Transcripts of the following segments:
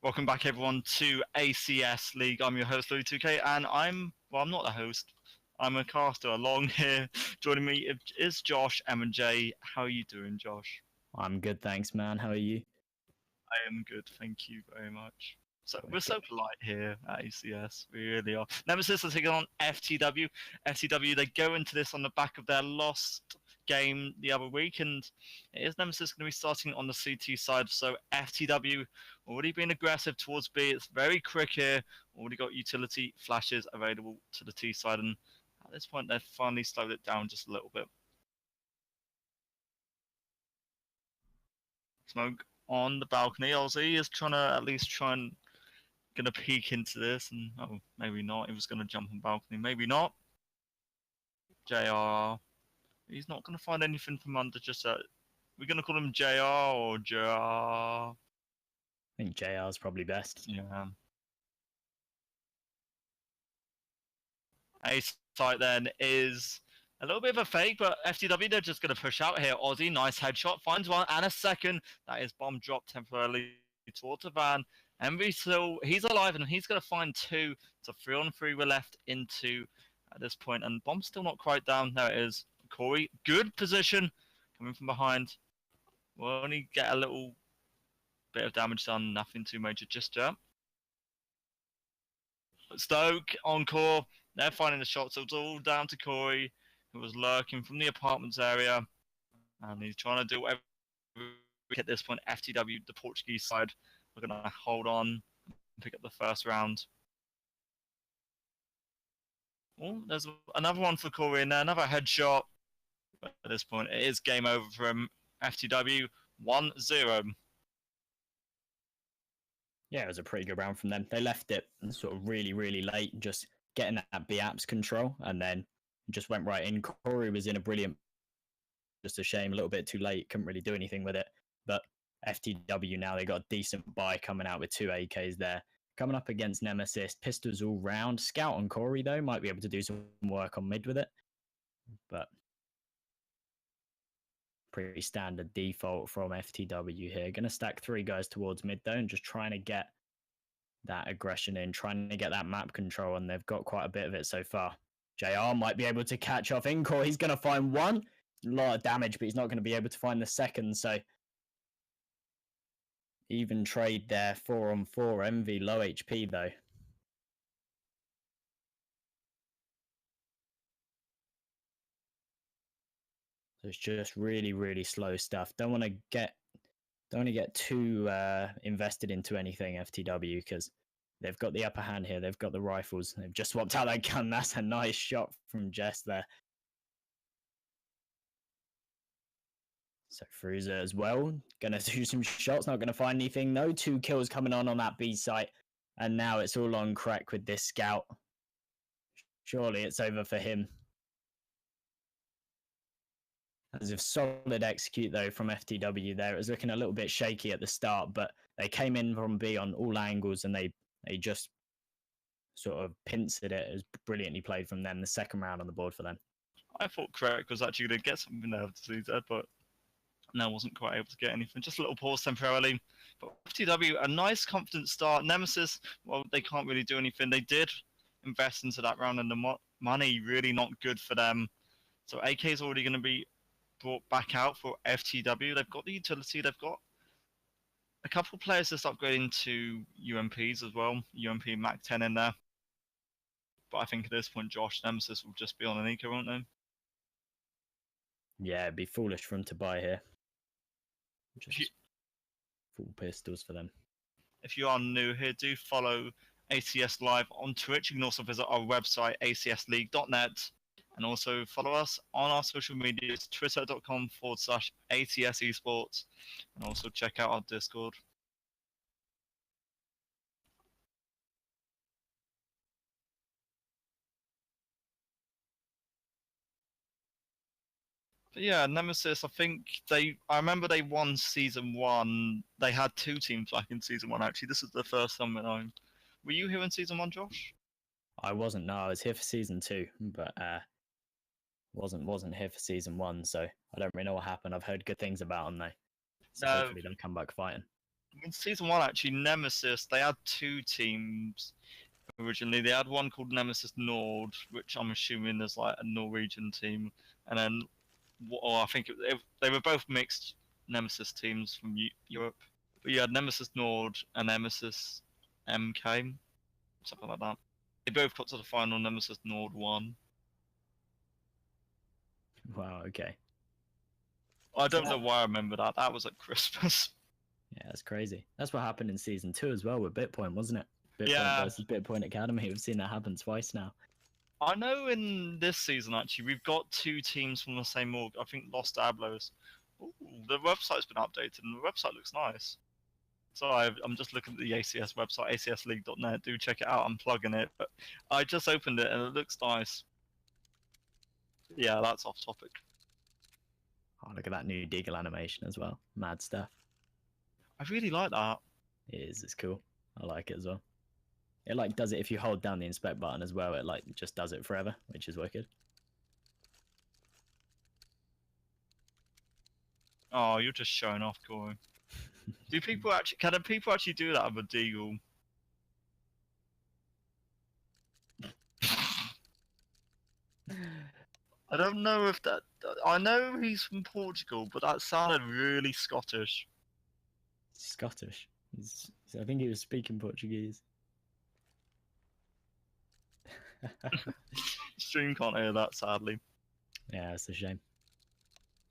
Welcome back, everyone, to ACS League. I'm your host, Louis2K, and I'm not the host. I'm a caster along here. Joining me is Josh, M and J. How are you doing, Josh? I'm good, thanks, man. How are you? I am good, thank you very much. So we're so polite here at ACS, we really are. Nemesis are taking on FTW. FTW, they go into this on the back of their lost game the other week, and it is Nemesis going to be starting on the CT side. So FTW already been aggressive towards B. It's very quick here. Already got utility flashes available to the T side, and at this point they've finally slowed it down just a little bit. Smoke on the balcony. Ozzy is trying to at least try and gonna peek into this, and oh, maybe not. He was gonna jump on balcony, maybe not. JR, he's not gonna find anything from under just that. We're gonna call him JR or JR. I think JR is probably best. Yeah. A site then is a little bit of a fake, but FTW, they're just gonna push out here. Ozzy, nice headshot, finds one and a second. That is bomb dropped temporarily towards the van. Envy still, he's alive and he's going to find two. So 3-on-3 we're left into at this point, and bomb's still not quite down. There it is. Corey, good position coming from behind. We'll only get a little bit of damage done, nothing too major just yet. But Stoke, Encore, they're finding the shots. So it's all down to Corey, who was lurking from the apartments area, and he's trying to do whatever at this point. FTW, the Portuguese side, we're going to hold on and pick up the first round. Oh, there's another one for Corey in there, another headshot. But at this point, it is game over for him. FTW 1-0. Yeah, it was a pretty good round from them. They left it sort of really, really late, just getting that B-Apps control, and then just went right in. Corey was in a brilliant, just a shame, a little bit too late, couldn't really do anything with it. But FTW now, they got a decent buy coming out with 2 AKs there. Coming up against Nemesis, pistols all round. Scout on Corey, though, might be able to do some work on mid with it. But pretty standard default from FTW here. Going to stack 3 guys towards mid, though, and just trying to get that aggression in, trying to get that map control, and they've got quite a bit of it so far. JR might be able to catch off Encore. He's going to find one. A lot of damage, but he's not going to be able to find the second, so even trade there, 4-on-4. Envy, low HP though. So it's just really, really slow stuff. Don't want to get too invested into anything, FTW, because they've got the upper hand here. They've got the rifles. They've just swapped out that gun. That's a nice shot from Jess there. So Fruza as well, gonna do some shots, not gonna find anything. No 2 kills coming on that B site, and now it's all on crack with this scout. Surely it's over for him. As if solid execute though from FTW there. It was looking a little bit shaky at the start, but they came in from B on all angles, and they just sort of pincered it. It was brilliantly played from them. The second round on the board for them. I thought Craig was actually going to get something there to see that, but no, wasn't quite able to get anything. Just a little pause temporarily. But FTW, a nice confident start. Nemesis, well, they can't really do anything. They did invest into that round, and the money really not good for them. So AK is already going to be brought back out for FTW. They've got the utility. They've got a couple of players just upgrading to UMPs as well. UMP Mac 10 in there. But I think at this point, Josh, Nemesis will just be on an eco, won't they? Yeah, it'd be foolish for them to buy here. Just full pistols for them. If you are new here, do follow ACS Live on Twitch. You can also visit our website, acsleague.net, and also follow us on our social medias, twitter.com/ACS Esports, and also check out our Discord. But yeah, Nemesis, I remember they won Season 1. They had 2 teams back in Season 1, actually. This is the first time that Were you here in Season 1, Josh? I wasn't, no. I was here for Season 2, but wasn't here for Season 1, so I don't really know what happened. I've heard good things about them, though. So hopefully they'll come back fighting. in season 1, actually, Nemesis, they had 2 teams originally. They had one called Nemesis Nord, which I'm assuming is like a Norwegian team, and then, or I think they were both mixed Nemesis teams from Europe. But you had Nemesis Nord and Nemesis MK, something like that. They both got to the final. Nemesis Nord won. Wow. Okay. I don't know why I remember that. That was at Christmas. Yeah, that's crazy. That's what happened in season 2 as well with Bitpoint, wasn't it? Bitpoint Yeah. versus Bitpoint Academy. We've seen that happen twice now. I know in this season, actually, we've got 2 teams from the same org. I think Los Diablos. Ooh, the website's been updated, and the website looks nice. So I'm just looking at the ACS website, acsleague.net. Do check it out. I'm plugging it. But I just opened it, and it looks nice. Yeah, that's off topic. Oh, look at that new Deagle animation as well. Mad stuff. I really like that. It is. It's cool. I like it as well. It like does it if you hold down the inspect button as well. It like just does it forever, which is wicked. Oh, you're just showing off, Corey. Can people actually do that with a Deagle? I don't know if that. I know he's from Portugal, but that sounded really Scottish. Scottish. I think he was speaking Portuguese. Stream can't hear that, sadly. Yeah, it's a shame.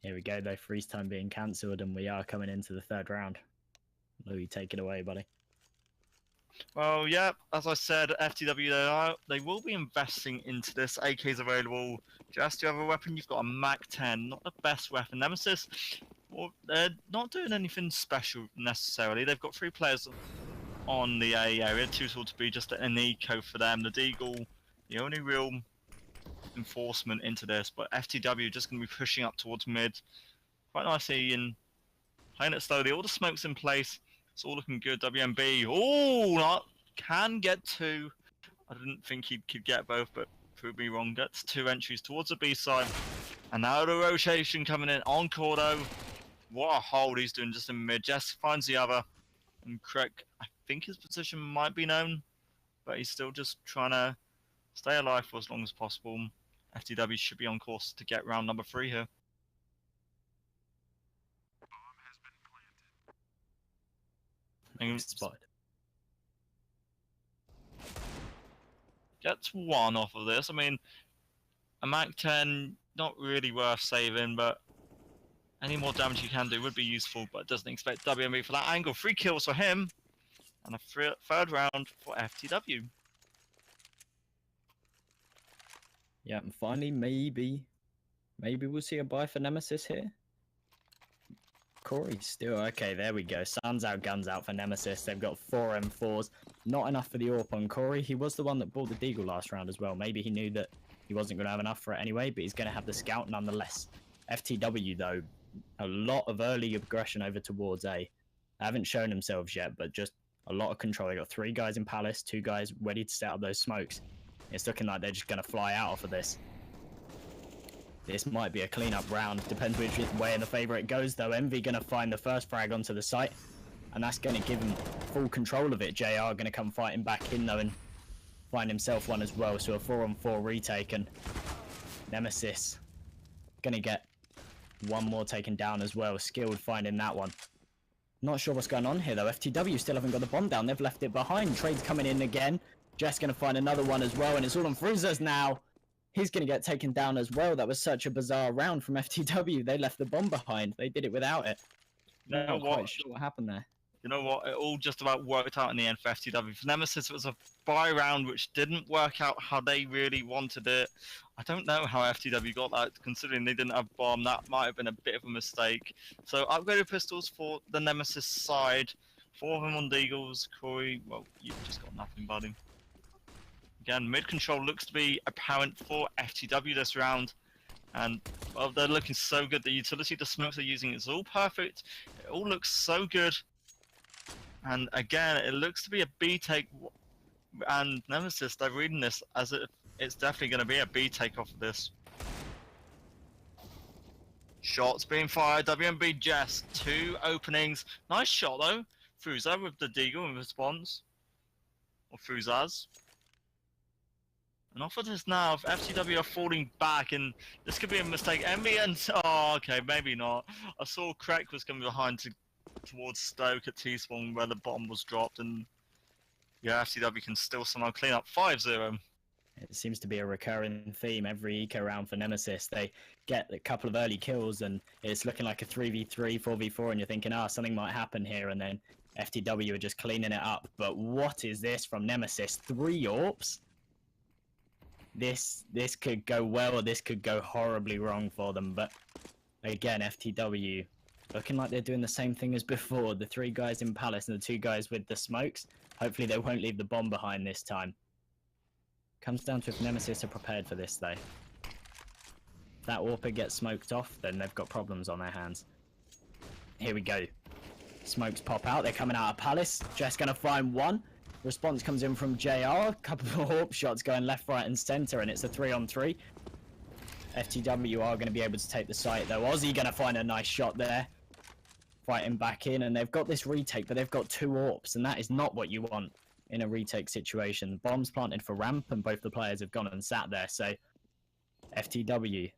Here we go, though. Freeze time being cancelled, and we are coming into the 3rd round. Louis, take it away, buddy. Well, yeah, as I said, FTW, they will be investing into this. AK's available. Just, do you have a weapon? You've got a MAC-10, not the best weapon. Nemesis, well, they're not doing anything special necessarily. They've got 3 players on the A area, 2 sort to be just an eco for them. The Deagle, the only real enforcement into this, but FTW just going to be pushing up towards mid. Quite nicely and playing it slowly. All the smoke's in place. It's all looking good. WMB. Oh, can get 2. I didn't think he could get both, but prove me wrong. Gets 2 entries towards the B side. And now the rotation coming in on Cordo. What a hold he's doing just in mid. Jess finds the other. And Craig, I think his position might be known, but he's still just trying to stay alive for as long as possible. FTW should be on course to get round number 3 here. Spotted. Gets 1 off of this. I mean, a MAC-10, not really worth saving, but any more damage you can do would be useful, but doesn't expect WMB for that angle. 3 kills for him, and a 3rd round for FTW. Yeah, and finally, maybe we'll see a buy for Nemesis here. Corey still okay. There we go. Sun's out, guns out for Nemesis. They've got 4 M4s. Not enough for the AWP on Corey. He was the one that bought the Deagle last round as well. Maybe he knew that he wasn't going to have enough for it anyway, but he's going to have the scout nonetheless. FTW though, a lot of early aggression over towards A. They haven't shown themselves yet, but just a lot of control. They got 3 guys in Palace, 2 guys ready to set up those smokes. It's looking like they're just going to fly out off of this. This might be a clean-up round. Depends which way in the favour it goes, though. Envy going to find the first frag onto the site, and that's going to give him full control of it. JR going to come fighting back in, though, and find himself one as well. So a 4-on-4 retake, and Nemesis going to get 1 more taken down as well. Skilled finding that one. Not sure what's going on here, though. FTW still haven't got the bomb down. They've left it behind. Trade's coming in again. Jess going to find another one as well, and it's all on Frizzers now. He's going to get taken down as well. That was such a bizarre round from FTW. They left the bomb behind. They did it without it. Not quite sure what happened there. You know what? It all just about worked out in the end for FTW. For Nemesis, it was a buy round which didn't work out how they really wanted it. I don't know how FTW got that, considering they didn't have bomb. That might have been a bit of a mistake. So upgraded pistols for the Nemesis side. 4 of them on Deagles. Corey, well, you've just got nothing, buddy. Again, mid control looks to be apparent for FTW this round. And, well, they're looking so good. The utility, the smokes they're using is all perfect. It all looks so good. And again, it looks to be a B take. And Nemesis, they're reading this as if it's definitely going to be a B take off of this. Shots being fired. WMB Jess, 2 openings. Nice shot though. Fruza with the Deagle in response. Or Fruzaz. And off of this now, if FTW are falling back, and this could be a mistake. Envy and... Oh, okay, maybe not. I saw Crack was coming behind towards Stoke at T-spawn where the bomb was dropped, and yeah, FTW can still somehow clean up 5-0. It seems to be a recurring theme every eco round for Nemesis. They get a couple of early kills, and it's looking like a 3v3, 4v4, and you're thinking, something might happen here, and then FTW are just cleaning it up. But what is this from Nemesis? 3 AWPs? This could go well, or this could go horribly wrong for them. But again, FTW looking like they're doing the same thing as before. The 3 guys in Palace and the 2 guys with the smokes. Hopefully they won't leave the bomb behind this time. Comes down to if Nemesis are prepared for this, though. If that AWP gets smoked off, then they've got problems on their hands. Here we go. Smokes pop out. They're coming out of Palace. Just going to find one. Response comes in from JR. A couple of AWP shots going left, right, and centre, and it's a 3-on-3. FTW are going to be able to take the site, though. Aussie going to find a nice shot there. Fighting back in, and they've got this retake, but they've got 2 AWPs, and that is not what you want in a retake situation. Bombs planted for ramp, and both the players have gone and sat there, so FTW,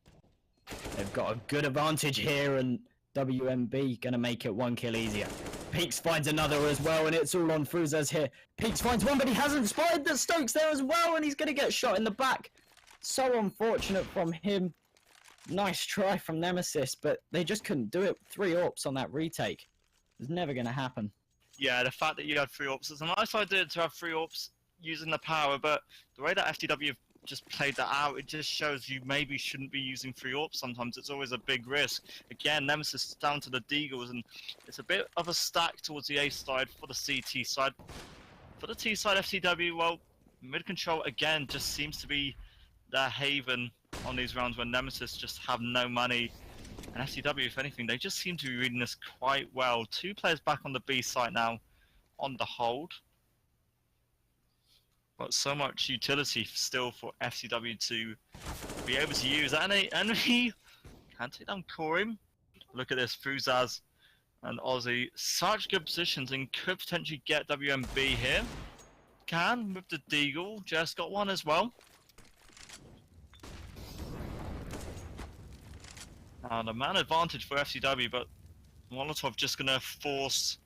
they've got a good advantage here, and WMB going to make it 1 kill easier. Peaks finds another as well, and it's all on Fruzas here. Peaks finds one, but he hasn't spotted that Stokes there as well, and he's going to get shot in the back. So unfortunate from him. Nice try from Nemesis, but they just couldn't do it. 3 AWPs on that retake. It's never going to happen. Yeah, the fact that you had 3 AWPs is a nice idea to have 3 AWPs using the power, but the way that FTW have just played that out, it just shows you maybe shouldn't be using 3 AWPs sometimes. It's always a big risk. Again, Nemesis is down to the Deagles, and it's a bit of a stack towards the A side for the CT side. For the T side, FTW, well, mid control again just seems to be their haven on these rounds when Nemesis just have no money. And FTW, if anything, they just seem to be reading this quite well. 2 players back on the B site now on the hold. But so much utility still for FTW to be able to use. And he can't take down Corim. Look at this, Fruzaz and Aussie. Such good positions and could potentially get WMB here. Can with the Deagle. Just got one as well. The man advantage for FTW, but Molotov just going to force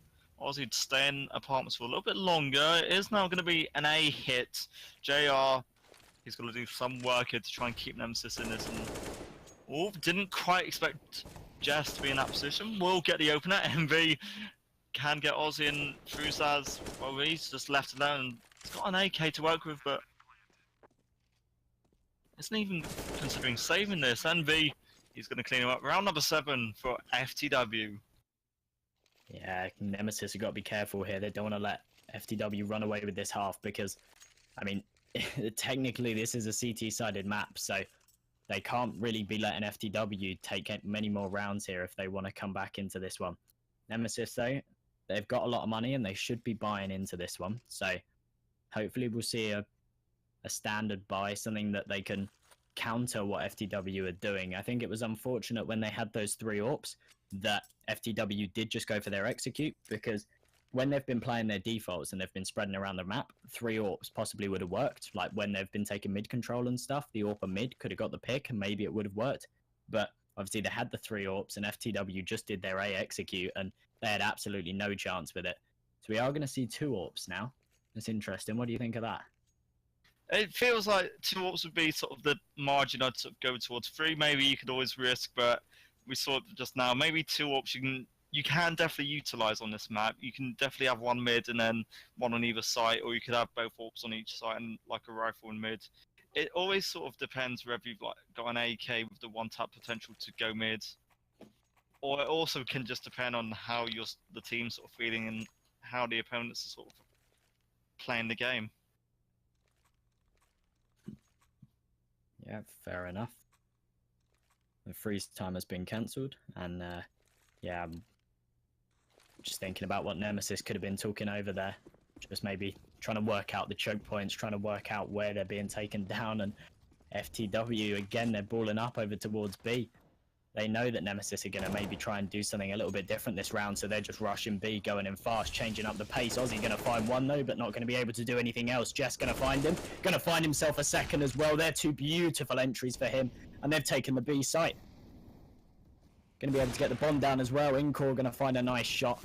Aussie to stay in apartments for a little bit longer. It is now going to be an A hit. JR, he's going to do some work here to try and keep Nemesis in this. And didn't quite expect Jess to be in that position. Will get the opener. MV can get Aussie and Fruzaz. Well, he's just left alone. He's got an AK to work with, but isn't even considering saving this. NV, he's going to clean him up. Round number 7 for FTW. Yeah, Nemesis have got to be careful here. They don't want to let FTW run away with this half because, I mean, technically this is a CT-sided map, so they can't really be letting FTW take many more rounds here if they want to come back into this one. Nemesis, though, they've got a lot of money and they should be buying into this one, so hopefully we'll see a standard buy, something that they can counter what FTW are doing. I think it was unfortunate when they had those 3 AWPs that FTW did just go for their execute, because when they've been playing their defaults and they've been spreading around the map, 3 AWPs possibly would have worked. Like when they've been taking mid control and stuff, the AWP mid could have got the pick and maybe it would have worked. But obviously they had the 3 AWPs and FTW just did their A execute and they had absolutely no chance with it. So we are going to see 2 AWPs now. That's interesting. What do you think of that? It feels like 2 AWPs would be sort of the margin I'd sort of go towards. 3 maybe you could always risk, but we saw it just now. Maybe 2 AWPs you can definitely utilize on this map. You can definitely have 1 mid and then 1 on either side, or you could have both AWPs on each side and like a rifle in mid. It always sort of depends whether you've like got an AK with the 1-tap potential to go mid, or it also can just depend on how the team's sort of feeling and how the opponents are sort of playing the game. Yeah, fair enough. The freeze time has been cancelled, and yeah, I'm just thinking about what Nemesis could have been talking over there. Just maybe trying to work out the choke points, trying to work out where they're being taken down, and FTW, again, they're balling up over towards B. They know that Nemesis are going to maybe try and do something a little bit different this round, so they're just rushing B, going in fast, changing up the pace. Ozzy going to find one, though, but not going to be able to do anything else. Jess going to find him. Going to find himself a second as well. They're two beautiful entries for him, and they've taken the B site. Going to be able to get the bomb down as well. Incore going to find a nice shot.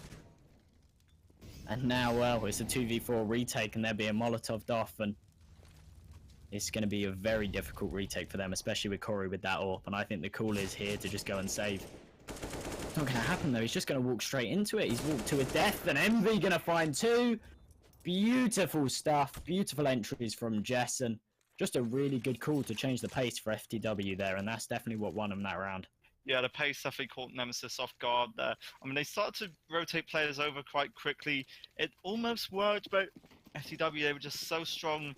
And now, well, it's a 2v4 retake, and they're being Molotov'd off, and it's going to be a very difficult retake for them, especially with Corey with that AWP. And I think the call is here to just go and save. It's not going to happen, though. He's just going to walk straight into it. He's walked to a death, and Envy going to find two. Beautiful stuff. Beautiful entries from Jess, and just a really good call to change the pace for FTW there, and that's definitely what won them that round. Yeah, the pace definitely caught Nemesis off guard there. I mean, they started to rotate players over quite quickly. It almost worked, but FTW, they were just so strong.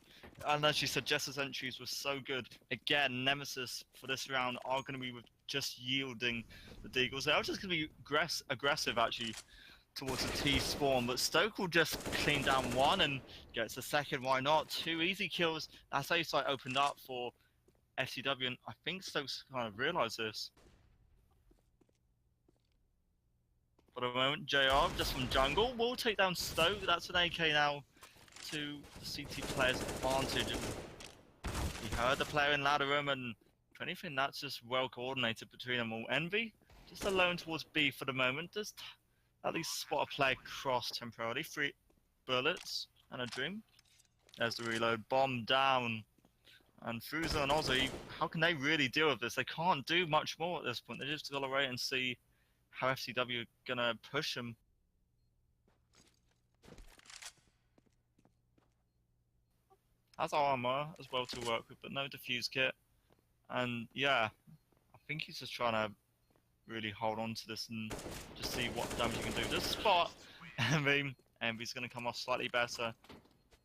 And as you said, Jess's entries were so good. Again, Nemesis for this round are going to be with just yielding the Deagles. They are just going to be aggressive, actually, towards the T spawn. But Stoke will just clean down one and gets the second. Why not? Two easy kills. That's how you site opened up for FTW. And I think Stoke's kind of realised this. For the moment, JR, just from jungle, will take down Stoke. That's an AK now to the CT player's advantage. And he heard the player in ladder room, and if anything, that's just well coordinated between them all. Envy, just alone towards B for the moment. Just at least spot a player cross temporarily. 3 bullets and a dream. There's the reload. Bomb down. And Fuza and Ozzy, how can they really deal with this? They can't do much more at this point. They just gotta wait and see how FTW are gonna push them. Has armor as well to work with, but no defuse kit. And yeah, I think he's just trying to really hold on to this and just see what damage he can do. Just spot Envy. Envy's gonna come off slightly better.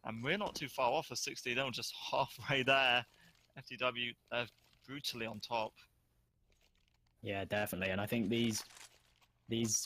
And we're not too far off of 60, they're just halfway there. FTW, they're brutally on top. Yeah, definitely. And I think these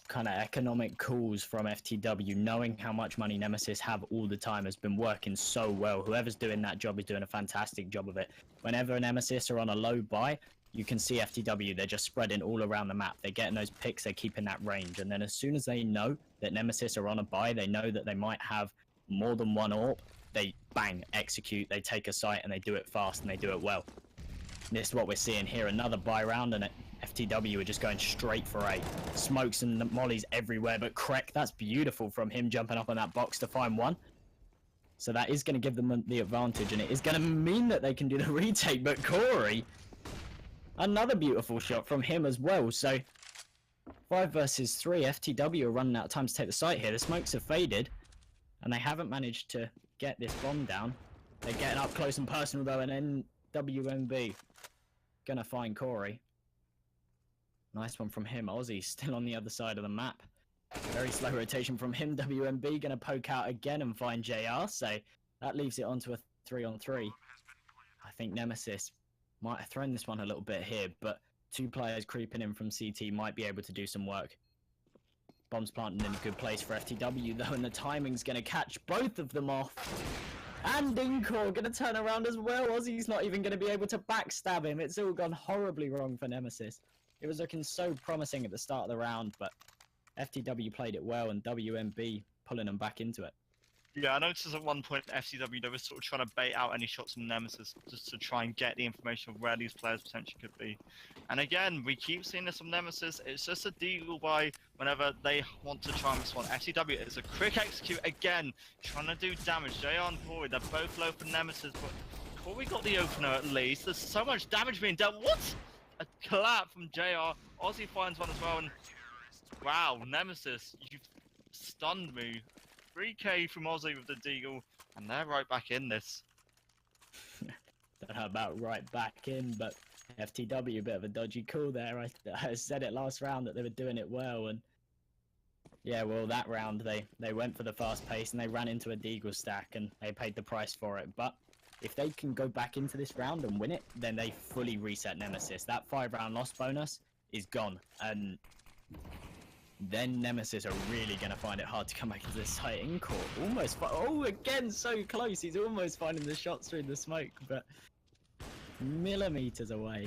kind of economic calls from FTW, knowing how much money Nemesis have all the time, has been working so well. Whoever's doing that job is doing a fantastic job of it. Whenever Nemesis are on a low buy, you can see FTW, they're just spreading all around the map. They're getting those picks, they're keeping that range. And then as soon as they know that Nemesis are on a buy, they know that they might have more than one AWP, they bang, execute, they take a site, and they do it fast, and they do it well. This is what we're seeing here, another buy round, and FTW are just going straight for A. Smokes and mollies everywhere, but Krek, that's beautiful from him jumping up on that box to find one. So that is going to give them the advantage, and it is going to mean that they can do the retake, but Corey, another beautiful shot from him as well. So 5 versus 3, FTW are running out of time to take the site here. The smokes have faded, and they haven't managed to get this bomb down. They're getting up close and personal though, and then WMB gonna find Corey. Nice one from him. Ozzy still on the other side of the map. Very slow rotation from him. WMB gonna poke out again and find JR, so that leaves it onto a 3-on-3. I think Nemesis might have thrown this one a little bit here, but 2 players creeping in from CT might be able to do some work. Bombs planted in a good place for FTW though, and the timing's going to catch both of them off. And Incore going to turn around as well. Ozzy's not even going to be able to backstab him. It's all gone horribly wrong for Nemesis. It was looking so promising at the start of the round, but FTW played it well, and WMB pulling them back into it. Yeah, I noticed at one point FTW, they were sort of trying to bait out any shots from Nemesis just to try and get the information of where these players potentially could be. And again, we keep seeing this from Nemesis. It's just a deagle buy whenever they want to try and respond. FTW is a quick execute again, trying to do damage. JR and Corey, they're both low for Nemesis, but Corey got the opener at least. There's so much damage being dealt. What? A collab from JR. Ozzy finds one as well, and wow, Nemesis, you've stunned me. 3k from Ozzy with the deagle, and they're right back in this. Don't know about right back in, but FTW, a bit of a dodgy call there. I said it last round that they were doing it well, and yeah, well, that round they went for the fast pace and they ran into a deagle stack and they paid the price for it. But if they can go back into this round and win it, then they fully reset Nemesis. That 5-round loss bonus is gone, and then Nemesis are really going to find it hard to come back into this site. Incore almost, oh, again, so close. He's almost finding the shots through the smoke, but millimeters away.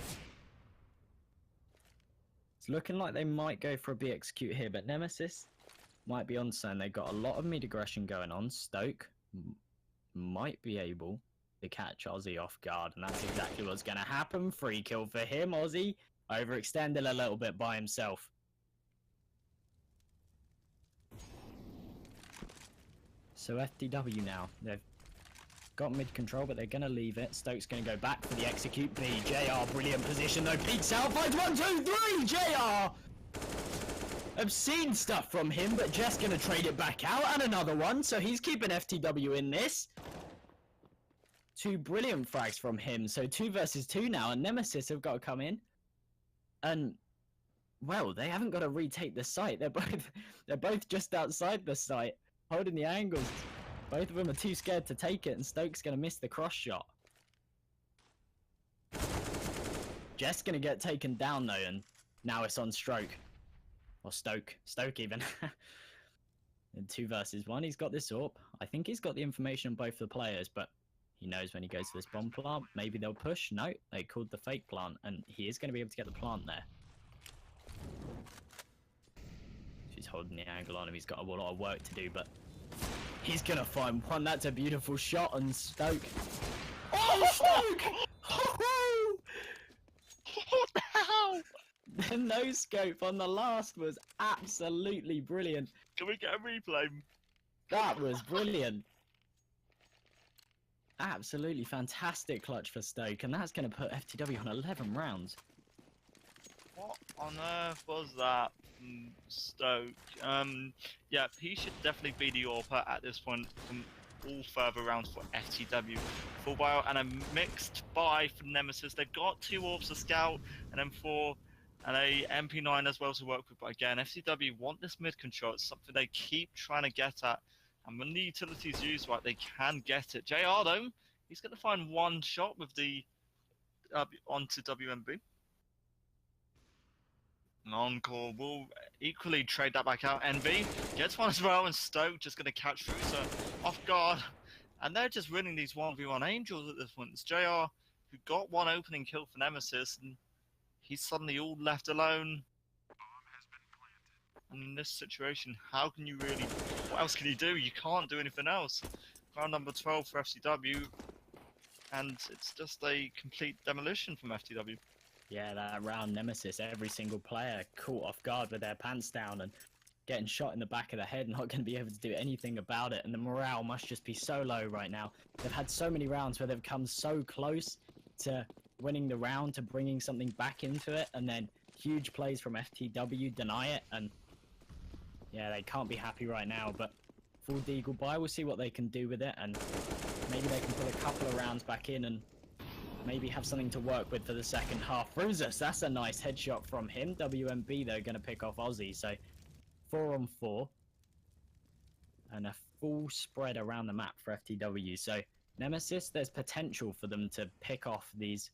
It's looking like they might go for a B execute here, but Nemesis might be on something. They've got a lot of mid aggression going on. Stoke might be able to catch Ozzy off guard, and that's exactly what's going to happen. Free kill for him. Ozzy overextended a little bit by himself. So FTW now, they've got mid control, but they're going to leave it. Stoke's going to go back for the execute B. JR, brilliant position though. Peeks out, finds 1, 2, 3. JR! Obscene stuff from him, but just going to trade it back out. And another one, so he's keeping FTW in this. 2 brilliant frags from him. So 2 versus 2 now, and Nemesis have got to come in. And, well, they haven't got to retake the site. They're both just outside the site, holding the angles. Both of them are too scared to take it, and Stoke's going to miss the cross shot. Just going to get taken down, though, and now it's on Stroke. Or Stoke. Stoke, even. In 2 versus 1, he's got this AWP. I think he's got the information on both the players, but he knows when he goes to this bomb plant, maybe they'll push. No, they called the fake plant, and he is going to be able to get the plant there. She's holding the angle on him. He's got a lot of work to do, but he's going to find one. That's a beautiful shot on Stoke. Oh, Stoke! What the hell? The no-scope on the last was absolutely brilliant. Can we get a replay? That was brilliant. Absolutely fantastic clutch for Stoke, and that's going to put FTW on 11 rounds. What on earth was that from Stoke? Yeah, he should definitely be the AWPer at this point from all further rounds for FTW. Full bio and a mixed buy for Nemesis. They've got 2 AWPs, a Scout, and then 4 and a MP9 as well to work with. But again, FTW want this mid control. It's something they keep trying to get at. And when the utility's used right, they can get it. JR, though, he's going to find 1 shot with the onto WMB. Encore will equally trade that back out. NV gets 1 as well, and Stoke just going to catch through, so off guard. And they're just winning these 1v1 Angels at this point. It's JR who got 1 opening kill for Nemesis, and he's suddenly all left alone. And in this situation, how can you really... What else can you do? You can't do anything else. Round number 12 for FTW, and it's just a complete demolition from FTW. Yeah, that round Nemesis, every single player caught off guard with their pants down and getting shot in the back of the head, not going to be able to do anything about it. And the morale must just be so low right now. They've had so many rounds where they've come so close to winning the round, to bringing something back into it, and then huge plays from FTW deny it. And yeah, they can't be happy right now, but full deagle buy, we'll see what they can do with it, and maybe they can put a couple of rounds back in and maybe have something to work with for the second half. Bruises, that's a nice headshot from him. WMB, though, going to pick off Ozzy, so 4 on 4. And a full spread around the map for FTW. So Nemesis, there's potential for them to pick off these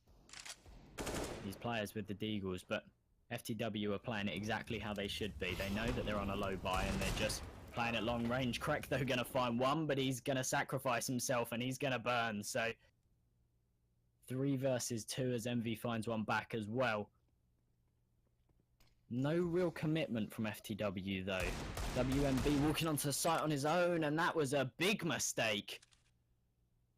players with the deagles, but FTW are playing it exactly how they should be. They know that they're on a low buy, and they're just playing at long range. Crack, though, going to find 1, but he's going to sacrifice himself, and he's going to burn, so 3 versus 2 as MV finds 1 back as well. No real commitment from FTW, though. WMB walking onto the site on his own, and that was a big mistake.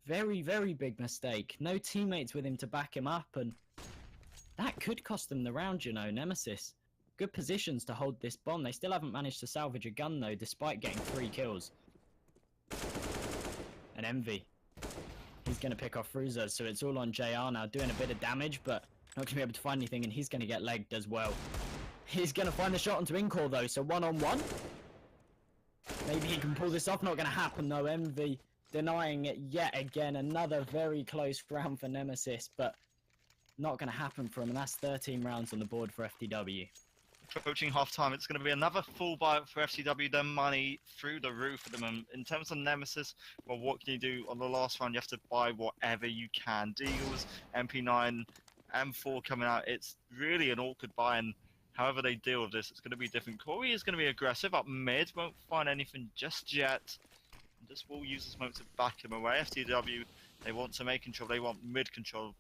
Very, very big mistake. No teammates with him to back him up, and that could cost them the round, you know. Nemesis, good positions to hold this bomb. They still haven't managed to salvage a gun, though, despite getting 3 kills. And Envy, he's going to pick off Fruza, so it's all on JR now, doing a bit of damage, but not going to be able to find anything, and he's going to get legged as well. He's going to find the shot onto Incor, though, so 1-on-1. Maybe he can pull this off. Not going to happen, though. Envy denying it yet again. Another very close round for Nemesis, but not going to happen for him, and that's 13 rounds on the board for FTW. Approaching half-time, it's going to be another full buy for FTW. Their money through the roof at the moment. In terms of Nemesis, well, what can you do on the last round? You have to buy whatever you can. Deagles, MP9, M4 coming out. It's really an awkward buy, and however they deal with this, it's going to be different. Corey is going to be aggressive up mid, won't find anything just yet. And just will use this moment to back him away. FTW, they want to make control, they want mid control.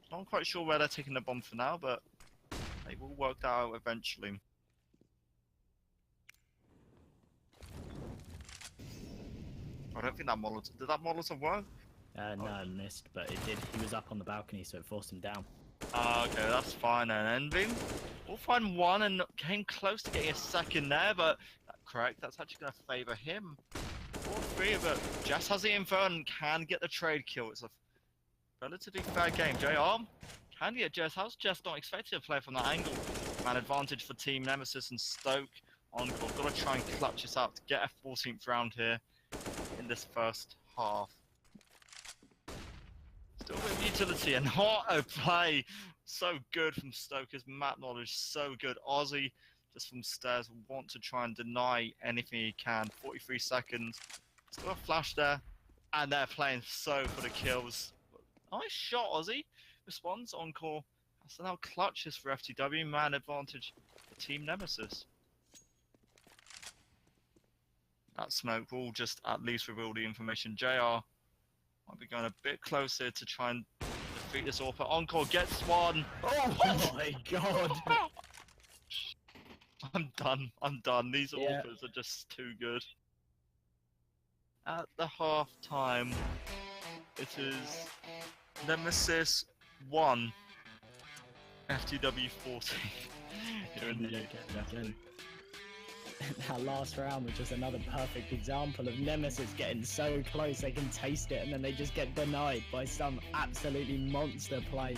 Not quite sure where they're taking the bomb for now, but They will work that out eventually. I don't think that Molotov... Did that Molotov work? No, I missed, but it did. He was up on the balcony, so it forced him down. Okay, that's fine then. Envy will find one and came close to getting a second there, but correct, that's actually going to favour him. 4-3, but Jess has the info and can get the trade kill. It's a relatively fair game. JR can get Jess. How's Jess not expected to play from that angle? Man advantage for Team Nemesis and Stoke. Encore, got to try and clutch this out to get a 14th round here in this first half. Still with utility and what a play. So good from Stoke. His map knowledge so good. Aussie just from stairs want to try and deny anything he can. 43 seconds. He's got a flash there. And they're playing so for the kills. Nice shot, Aussie. Responds, Encore. So now clutches for FTW. Man advantage for Team Nemesis. That smoke will just at least reveal the information. JR might be going a bit closer to try and defeat this AWPer. Encore gets one. Oh my god! I'm done. I'm done. These AWPers are just too good. At the half time, it is Nemesis 1, FTW 14. Here in the UK. That last round was just another perfect example of Nemesis getting so close they can taste it and then they just get denied by some absolutely monster play.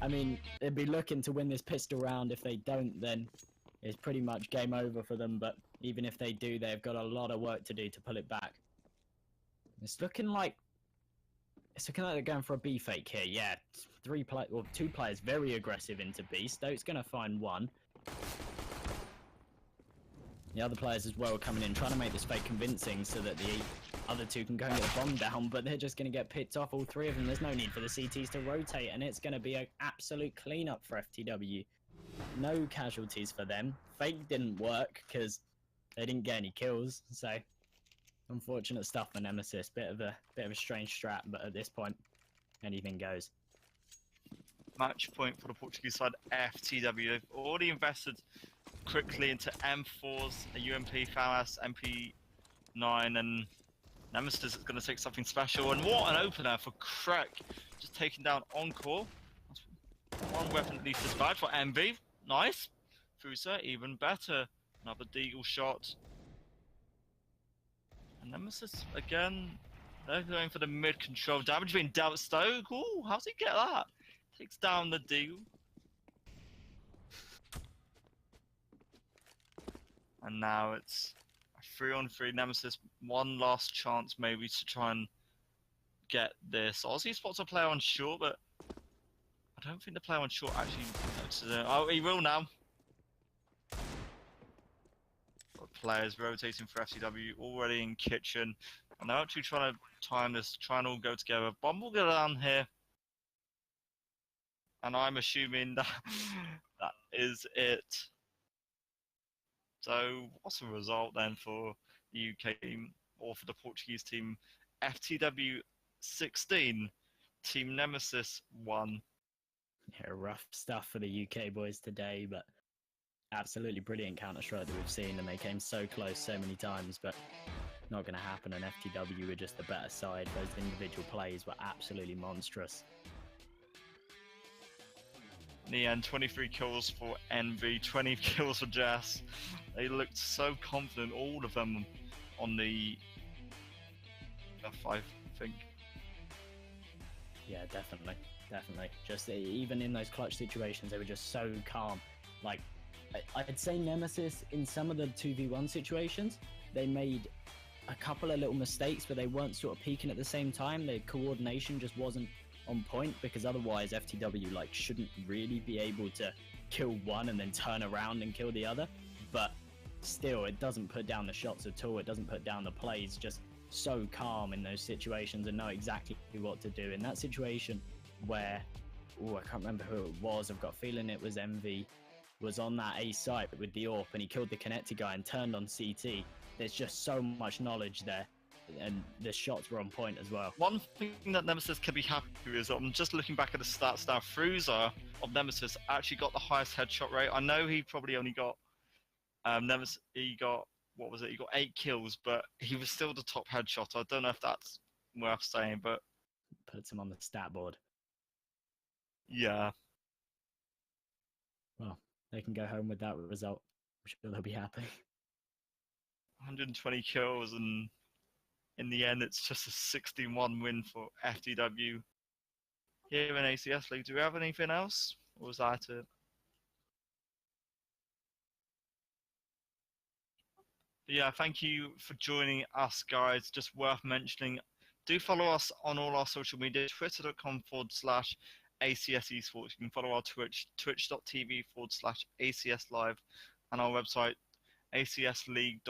I mean, they'd be looking to win this pistol round. If they don't, then it's pretty much game over for them, but even if they do, they've got a lot of work to do to pull it back. It's looking like they're going for a B fake here. Yeah, two players very aggressive into B. Stoke's going to find one. The other players as well coming in, trying to make this fake convincing so that the other two can go and get the bomb down, but they're just going to get picked off, all three of them. There's no need for the CTs to rotate, and it's going to be an absolute cleanup for FTW. No casualties for them. Fake didn't work because they didn't get any kills, so unfortunate stuff for Nemesis. Bit of a strange strat, but at this point, anything goes. Match point for the Portuguese side, FTW. They've already invested quickly into M4s, a UMP, FAMAS, MP9, and Nemesis is going to take something special. And what an opener for Krek, just taking down Encore. One weapon at least dispatched for MV. Nice. Fusa, even better. Another Deagle shot. And Nemesis, again, they're going for the mid-control. Damage being dealt Stoke. Ooh, how's he get that? Takes down the Deagle. And now it's a 3-on-3 Nemesis. One last chance maybe to try and get this. Aussie spots a player on short, but I don't think the player on short actually notices it. Oh, he will now. Players rotating for FCW already in kitchen. And they're actually trying to time this, try and all go together. Bomb will go down here. And I'm assuming that that is it. So what's the result then for the UK team, or for the Portuguese team? FTW 16, Team Nemesis 1. Yeah, rough stuff for the UK boys today, but absolutely brilliant Counter-Strike that we've seen, and they came so close so many times, but not going to happen, and FTW were just the better side. Those individual plays were absolutely monstrous. In the end, 23 kills for NV, 20 kills for Jess. They looked so confident, all of them on the F5, I think. Yeah, definitely. Just even in those clutch situations, they were just so calm. Like, I'd say Nemesis, in some of the 2v1 situations, they made a couple of little mistakes, but they weren't sort of peaking at the same time. Their coordination just wasn't on point, because otherwise FTW shouldn't really be able to kill one and then turn around and kill the other. But still, it doesn't put down the shots at all. It doesn't put down the plays. Just so calm in those situations and know exactly what to do. In that situation where, I can't remember who it was, I've got a feeling it was MV, was on that A site with the AWP and he killed the connector guy and turned on CT. There's just so much knowledge there. and the shots were on point as well. One thing that Nemesis can be happy with is I'm just looking back at the stats now. Fruza of Nemesis actually got the highest headshot rate. I know he probably only got Nemesis. He got, what was it? He got 8 kills, but he was still the top headshot. I don't know if that's worth saying, but Puts him on the stat board. yeah. Well, they can go home with that result. I'm sure they'll be happy. 120 kills, and in the end, it's just a 16-1 win for FTW here in ACS League. Do we have anything else, or was that it? Yeah, thank you for joining us, guys. Just worth mentioning, do follow us on all our social media, twitter.com/ACS Esports. You can follow our Twitch, twitch.tv/ACS Live, and our website, acsleague.net.